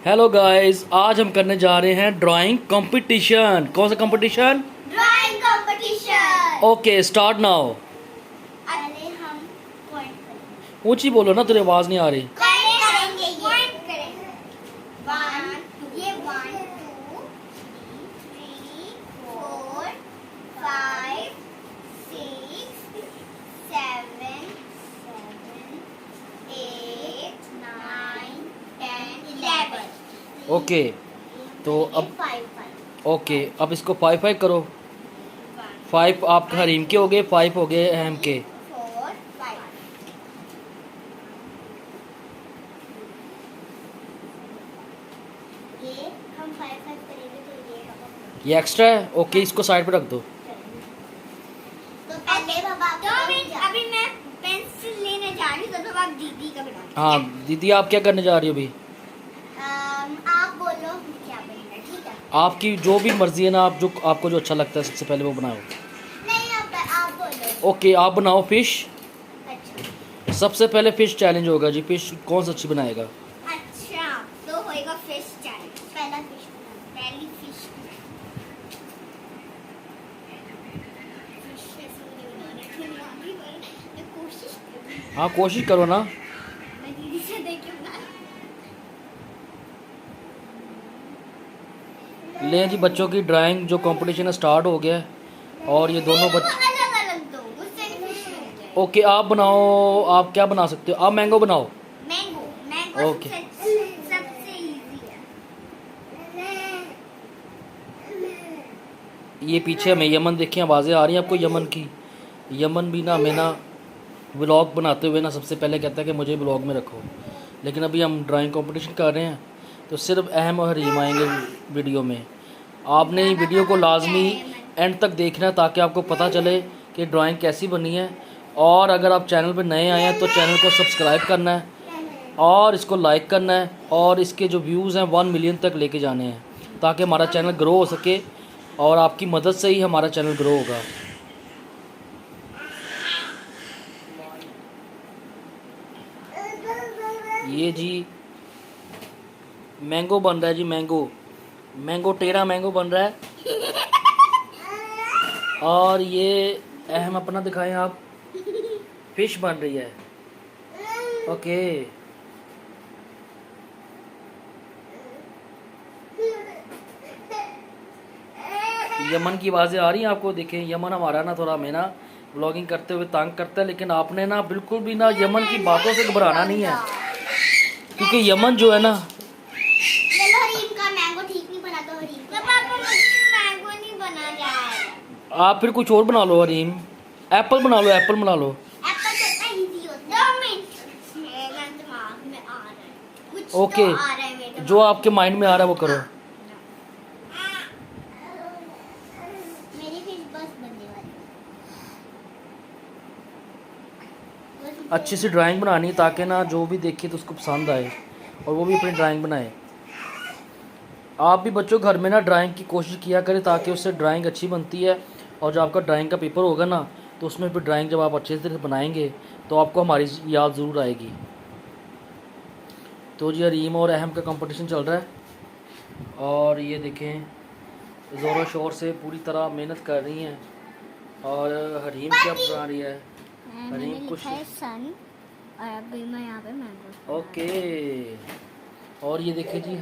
Hello guys, आज हम करने जा रहे हैं ड्राइंग कंपटीशन। कौन सा competition? Drawing competition. Okay, start now. पहले हम पॉइंट करेंगे। ऊंची बोलो ना, तेरी आवाज नहीं आ रही। करेंगे ये पॉइंट करेंगे। 1 ये 1 2 3 4 5 6 7 8 9 10 11। ओके, तो अब 5 ओके, अब इसको 5-5 करो। 5 आपके हरीम के हो गए, 5 हो गए अहम के। 4 5। ये हम 5 करेंगे तो ये होगा। ये एक्स्ट्रा है। ओके, इसको साइड पे रख दो। तो पहले अभी मैं पेंसिल लेने जा रही हूँ, तो आप दीदी का बना। हाँ दीदी, आप क्या करने जा रही हो अभी? आप बोलो क्या बनना है, ठीक है? आपकी जो भी मर्जी है ना, आप जो आपको जो अच्छा लगता है सबसे पहले वो बनाओ। नहीं, आप बोलो। ओके, आप बनाओ फिश। अच्छा सबसे पहले फिश चैलेंज होगा जी। फिश कौन सा अच्छी बनाएगा? अच्छा, तो होएगा फिश चैलेंज। पहला फिश बनाना, पहली फिश कोशिश करूँ। हाँ कोशिश करो ना। मैं दीदी से देख के बना। ले जी, बच्चों की ड्राइंग जो कंपटीशन है स्टार्ट हो गया है और ये दोनों बच्चे। अलग अलग दो, उससे भी फिश मिल जाए। ओके, आप बनाओ। आप क्या बना सकते हो? आप मैंगो बनाओ। Mango mango okay. सबसे इजी है। ये पीछे हमें यमन देखिए, आवाज़ें आ रही हैं आपको यमन की। यमन भी ना हमें ना व्लॉग बनाते हुए ना सबसे पहले कहता है कि मुझे व्लॉग में रखो, लेकिन अभी हम ड्राइंग कंपटीशन कर रहे हैं तो सिर्फ अहम और हरीम आएंगे वीडियो में। आपने वीडियो को लाजमी एंड तक देखना है ताकि आपको पता चले कि ड्राइंग कैसी बनी है। और अगर आप चैनल पर नए आए हैं तो चैनल को सब्सक्राइब करना है और इसको लाइक करना है और इसके जो व्यूज़ हैं 1 मिलियन तक लेके जाने हैं ताकि हमारा चैनल ग्रो हो सके और आपकी मदद से ही हमारा चैनल ग्रो होगा। ये जी मैंगो बन रहा है जी। मैंगो टेढ़ा मैंगो बन रहा है। और ये अहम अपना दिखाएं आप। फिश बन रही है। ओके, यमन की आवाज़ें आ रही हैं आपको? देखें, यमन हमारा ना थोड़ा हमें ना व्लॉगिंग करते हुए तंग करता है, लेकिन आपने ना बिल्कुल भी ना यमन की बातों से घबराना नहीं है, क्योंकि यमन जो है ना। हरीम का मैंगो ठीक नहीं बना, तो हरीम का पापा मुझसे मैंगो नहीं बना जाएगा। आप फिर कुछ और बना लो हरीम। एप्पल बना लो, एप्पल बना लो। एप्पल कितना इजी होता है। 2 मिनट, मेरा दिमाग में आ रहा है कुछ। ओके, तो आ रहा है मेरे जो आपके माइंड में आ रहा है वो करो। मेरी फिश बस बनने वाली है। अच्छी सी ड्राइंग बनानी है ताकि ना जो भी देखे तो उसको पसंद आए और वो भी अपनी ड्राइंग बनाए। आप भी बच्चों घर में ना ड्राइंग की कोशिश किया करें ताकि उससे ड्राइंग अच्छी बनती है। और जब आपका ड्राइंग का पेपर होगा ना तो उसमें फिर ड्राइंग जब आप अच्छे से बनाएंगे तो आपको हमारी याद ज़रूर आएगी। तो जी हरीम और अहम का कंपटीशन चल रहा है और ये देखें ज़ोरों शोर से पूरी तरह मेहनत कर रही हैं। और हरीम क्या बना रही है? हरीम कुछ सन और अभी मैं यहाँ पे मैंगो। ओके। और ये देखिए जी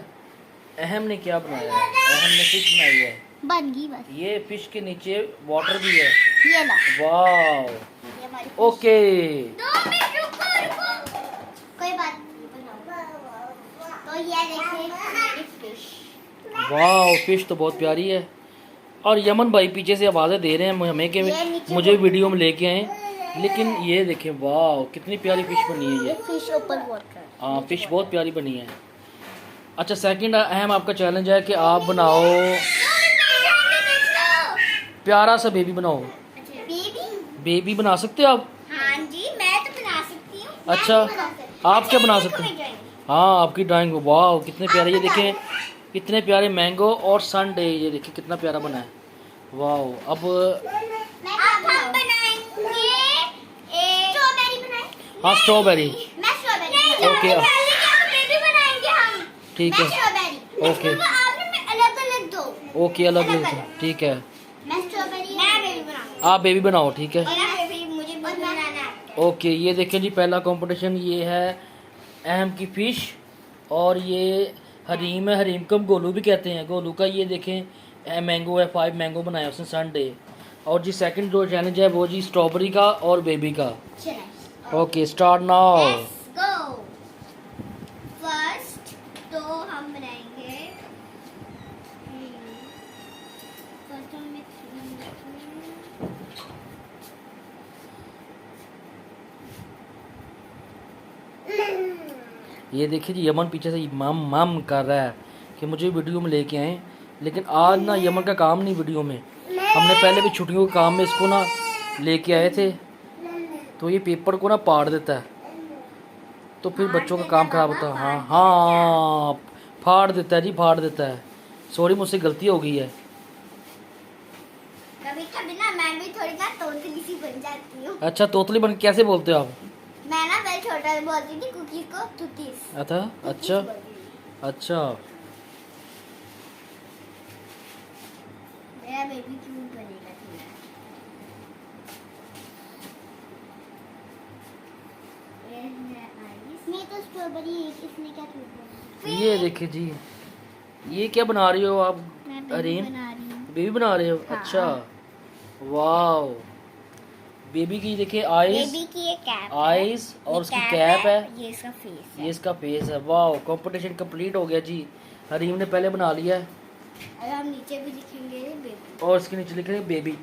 अहम ने क्या बनाया है? अहम ने फिश बनाई है। बन गई बस। ये फिश के नीचे वाटर भी है। ये लो, वाव। ये हमारी fish। ओके, 2 मिनट रुको। कोई बात नहीं, बनाओ। तो ये देखिए मेरी फिश। वाव, फिश तो बहुत प्यारी है। और यमन भाई पीछे से आवाज़ें दे रहे हैं हमें कि ये नीचे मुझे वीडियो में लेके आए, लेकिन ये देखें वाव कितनी प्यारी फिश बनी है ये। Fish open water. हाँ, फिश बहुत प्यारी बनी है। अच्छा, सेकंड अहम आपका चैलेंज है कि आप बनाओ प्यारा सा बेबी बनाओ। बेबी? बेबी बना सकते हो आप? हाँ जी, मैं तो बना सकती हूँ। अच्छा, आप क्या बना सकते हैं? हाँ, आपकी ड्राइंग वाह कितने प्यारे। ये देखें कितने प्यारे मैंगो और सनडे। ये देखिए कितना प्यारा बना है। वाह। अब हम बनाएंगे स्ट्रॉबेरी। बनाए? हाँ, स्ट्रॉबेरी। मैं स्ट्रॉबेरी। ओके। बेबी बनाएंगे हम। ठीक मैं है। स्ट्रॉबेरी। ओके। आपने अलग अलग दो। ओके, अलग अलग, ठीक है। मैं स्ट्रॉबेरी, मैं बेबी बनाऊंगी। आप बेबी बनाओ, ठीक है। और बेबी मुझे बनाना है। ओके, ये देखें जी पहला कंपटीशन ये है अहम की फ़िश, और ये हरीम है। हरीम को हम गोलू भी कहते हैं। गोलू का ये देखें मैंगो है, 5 मैंगो बनाया उसने संडे। और जी सेकंड जो चैलेंज है वो जी स्ट्रॉबेरी का और बेबी का। Okay, start now. Let's go. First तो हम बनाएंगे फर्स्ट हम ये देखिए जी यमन पीछे से मम मम कर रहा है कि मुझे वीडियो में लेके आए, लेकिन आज ना यमन का काम नहीं वीडियो में। हमने पहले भी छुट्टियों के काम में इसको ना लेके आए थे, तो ये पेपर को ना पाड़ देता है, तो फिर बच्चों का काम खराब होता है। हाँ हाँ, फाड़ देता है जी, फाड़ देता है। सॉरी, मुझसे गलती हो गई है। कभी कभी ना मैं भी थोड़ी ना तोतली सी बन जाती हूँ। अच्छा, तोतली बन के कैसे बोलते हो आप? मैं ना पहले छोटा बोलती थी कुकीज को तुतीस। अच्छा अच्छा। मेरा बेबी क्यूट बनेगा थोड़ा। ये है आइस। मैं तो स्ट्रॉबेरी, इसने क्या क्यूट बनाया? ये देखिए जी, ये क्या बना रही हो आप? मैं हरीम बेबी बना रही हूँ। बेबी बना रहे हो? हाँ। अच्छा, वाओ। बेबी की देखिए आईज, बेबी की ये कैप आईज है। और उसकी कैप है। ये इसका फेस ये है। इसका फेस है। वाओ, कंपटीशन कंप्लीट हो गया जी। हरीम ने पहले बना लिया है, और हम नीचे भी लिखेंगे बेबी। और इसके नीचे लिखेंगे बेबी।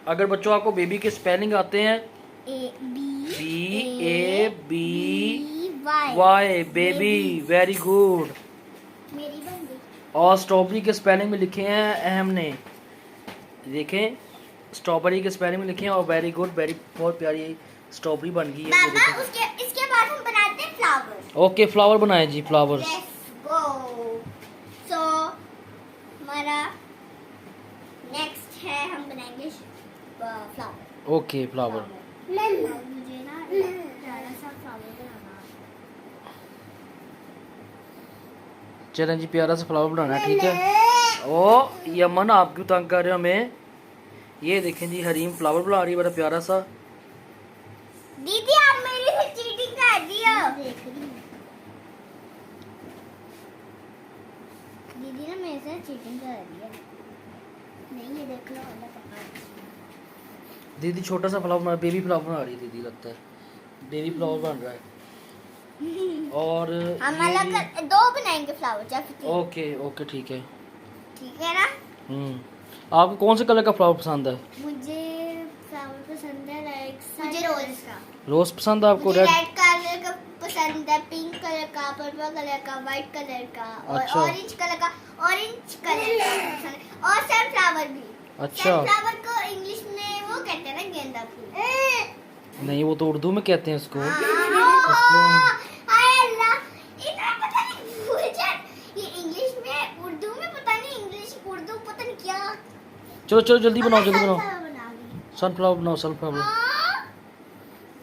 अगर बच्चों आपको बेबी के स्पेलिंग आते हैं, A B BABY, Y, baby, very good. मेरी बन गई। और स्ट्रॉबेरी के स्पेलिंग में लिखे हैं अहम ने, देखें स्ट्रॉबेरी के स्पेलिंग में लिखे हैं, और वेरी गुड, वेरी, बहुत प्यारी स्ट्रॉबेरी बन गई है। ये पापा देखें। उसके इसके बाद हम बनाते हैं फ्लावर। ओके, फ्लावर बनाए जी, फ्लावर। Let's go. सो हमारा नेक्स्ट है, हम बनाएंगे फ्लावर। Okay, flower. मुझे ना प्यारा सा फ्लावर बनाना है। चलें जी, प्यारा सा फ्लावर बनाना है, ठीक है। ओ यमन, आप क्यों तंग कर रहे हो हमें? ये देखें जी, हरीम फ्लावर बना रही है बड़ा प्यारा सा। दीदी आप मेरे से चीटिंग कर दियो। दीदी ना मेरे से चीटिंग कर रही है। नहीं, ये देख लो वाला पकड़। दीदी छोटा सा फ्लावर बना, बेबी फ्लावर बना रही है दीदी, लगता है बेबी फ्लावर बन रहा है। और हम ये अलग जी- दो बनाएंगे फ्लावर, या फिर तीन? ओके ओके, ठीक है। ठीक है ना। आपको कौन से कलर का फ्लावर पसंद है? मुझे फ्लावर पसंद है, लाइक मुझे रोज का। रोज पसंद है आपको? मुझे रेड? रेड कलर का पसंद है, पिंक कलर का, पर्पल कलर का, व्हाइट कलर का, और अच्छा। ऑरेंज कलर का। ऑरेंज कलर का पसंद है, और सनफ्लावर भी। अच्छा। सनफ्लावर को इंग्लिश में वो कहते हैं ना, गेंदा फूल। नहीं, वो तो उर्दू में कहते हैं इसको। हाय अल्लाह, इतना पता नहीं मुझे। ये इंग्लिश में, उर्दू में पता नहीं, इंग्लिश उर्दू पता नहीं क्या। चलो चलो, जल्दी बनाओ, जल्दी बनाओ। sunflower बना ली। सनफ्लावर बनाओ, सनफ्लावर। हाँ।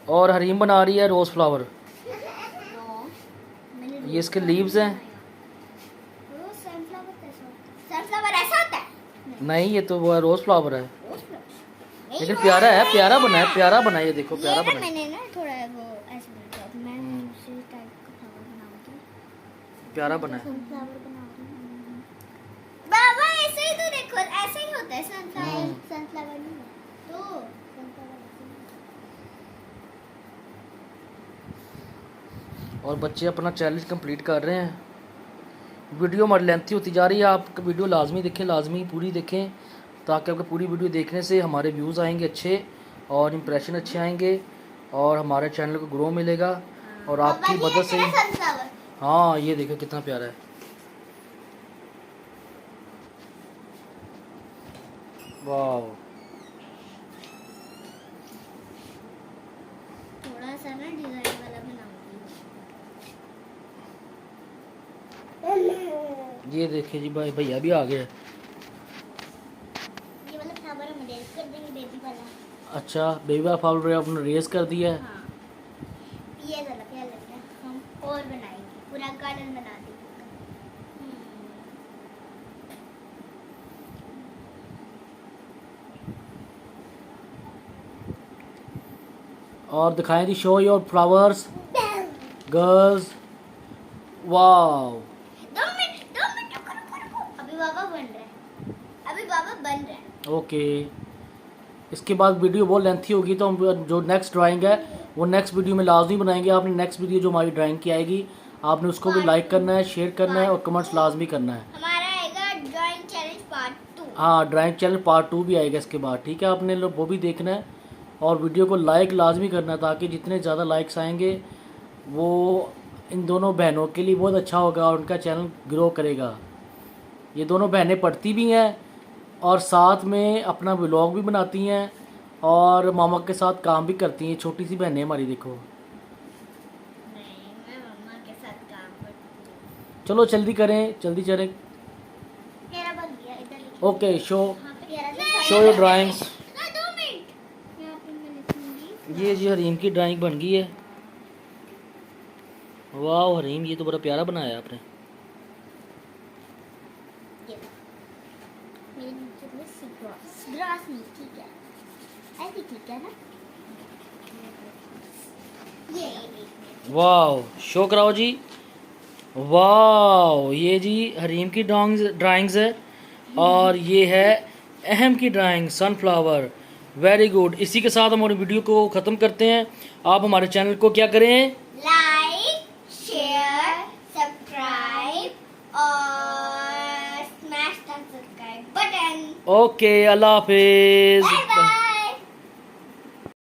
और हरीम बना रही है रोज फ्लावर। मैंने ये इसके लीव्स हैं। सनफ्लावर कैसा होता है? सनफ्लावर ऐसा होता है? नहीं, ये तो वो है, रोज फ्लावर है। नहीं, लेकिन वो प्यारा है, प्यारा बना है, प्यारा बना है, ये देखो प्यारा ये ना बना है। मैंने ना थोड़ा वो ऐसे बनाया। मैं उसी टाइप का फ्लावर बनाऊंगी। प्यारा बना है। सनफ्लावर बना रही हूँ। बाबा ऐसे ही तो देखो, ऐसे ही होता है सनफ्लावर। सनफ्लावर नहीं है तो सनफ्लावर ऐसे ही। और बच्चे अपना चैलेंज कंप्लीट कर रहे हैं। वीडियो हमारी लेंथी होती जा रही है, आप वीडियो लाजमी देखें, लाजमी पूरी देखें, ताकि आपको पूरी वीडियो देखने से हमारे व्यूज़ आएंगे अच्छे, और इम्प्रेशन अच्छे आएंगे, और हमारे चैनल को ग्रो मिलेगा, और आपकी मदद से। सनफ्लावर। हाँ, ये देखो कितना प्यारा है। वाह, थोड़ा सा ना डिजाइन वाला बनाऊंगी। ये देखिए जी, भाई भैया भी आ गए। ये वाला फ्लावर हम रेड कर देंगे, बेबी वाला। अच्छा, बेबी वाला फ्लावर आपने रेस कर दिया है। हाँ, ये वाला क्या लगता है, हम और बनाएंगे, पूरा गार्डन बना देंगे। और दिखाएं जी, show your flowers girls. Wow, 2 minute रुको। अभी बाबा बन रहा है। ओके। इसके बाद वीडियो बहुत लेंथी होगी, तो हम जो नेक्स्ट ड्राइंग है वो नेक्स्ट वीडियो में लाजमी बनाएंगे। आपने नेक्स्ट वीडियो जो हमारी ड्राइंग की आएगी, आपने उसको भी लाइक करना है, शेयर करना है और कमेंट्स लाजमी करना है। हमारा आएगा ड्राइंग चैलेंज पार्ट 2। हाँ, ड्राइंग चैनल पार्ट 2 भी आएगा इसके बाद, ठीक है। आपने लोग वो भी देखना है और वीडियो को लाइक लाजमी करना है, ताकि जितने ज़्यादा लाइक्स आएंगे वो इन दोनों बहनों के लिए बहुत अच्छा होगा और उनका चैनल ग्रो करेगा। ये दोनों बहनें पढ़ती भी हैं और साथ में अपना व्लॉग भी बनाती हैं और मामा के साथ काम भी करती हैं। छोटी सी बहनें हमारी, देखो। नहीं, मैं मम्मा के साथ काम करती हूँ। चलो जल्दी करें, जल्दी चलें। मेरा बन गया, इधर लिखो। ओके, शो हाँ, पे मेरा शो योर ड्राइंग्स। 2 मिनट। यहाँ पे मैं लिखूंगी। ये जी हरीम की ड्राइंग बन गई है। वाह हरीम, ये तो बड़ा प्यारा बनाया आपने। ये लो। मेरे नीचे में ग्रास नहीं, ठीक है। ऐसे ठीक है ना? ये वाह, शो कराओ जी। वाह, ये जी हरीम की ड्राइंग्स है और ये है अहम की ड्राइंग सनफ्लावर। Very good. इसी के साथ हम हमारी वीडियो को ख़त्म करते हैं। आप हमारे चैनल को क्या करें, लाइक, शेयर, सब्सक्राइब और smash the subscribe button. Okay, अल्लाह हाफिज़। Bye bye.